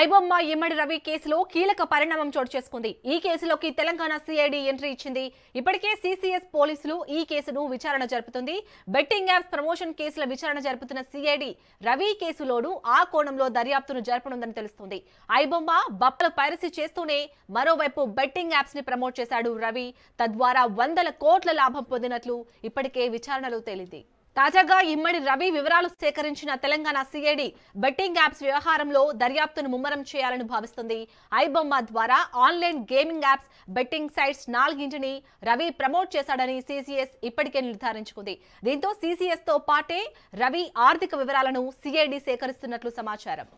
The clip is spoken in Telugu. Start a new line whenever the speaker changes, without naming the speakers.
ఐబొమ్మ ఇమ్మడి రవి కేసులో కీలక పరిణామం చోటు చేసుకుంది. ఈ కేసులోకి తెలంగాణ సిఐడి ఎంట్రీ ఇచ్చింది. ఇప్పటికే సిసిఎస్ పోలీసులు ఈ కేసును విచారణ జరుపుతుంది. బెట్టింగ్ యాప్స్ ప్రమోషన్ కేసుల విచారణ జరుపుతున్న సిఐడి రవి కేసులోనూ ఆ కోణంలో దర్యాప్తును జరపనుందని తెలుస్తుంది. ఐబొమ్మ బప్పలు పైరసీ చేస్తూనే మరోవైపు బెట్టింగ్ యాప్స్ ని ప్రమోట్ చేశాడు రవి. తద్వారా వందల కోట్ల లాభం పొందినట్లు ఇప్పటికే విచారణలో తేలింది. తాజాగా ఇమ్మడి రవి వివరాలు సేకరించిన తెలంగాణ సిఐడి బెట్టింగ్ యాప్స్ వ్యవహారంలో దర్యాప్తును ముమ్మరం చేయాలని భావిస్తుంది. ఐబొమ్మ ద్వారా online gaming apps, betting sites 4ని రవి ప్రమోట్ చేశాడని సిసిఎస్ ఇప్పటికే నిర్ధారించుకుంది. దీంతో సిసిఎస్ తో పాటే రవి ఆర్థిక వివరాలను సిఐడి సేకరిస్తున్నట్లు సమాచారం.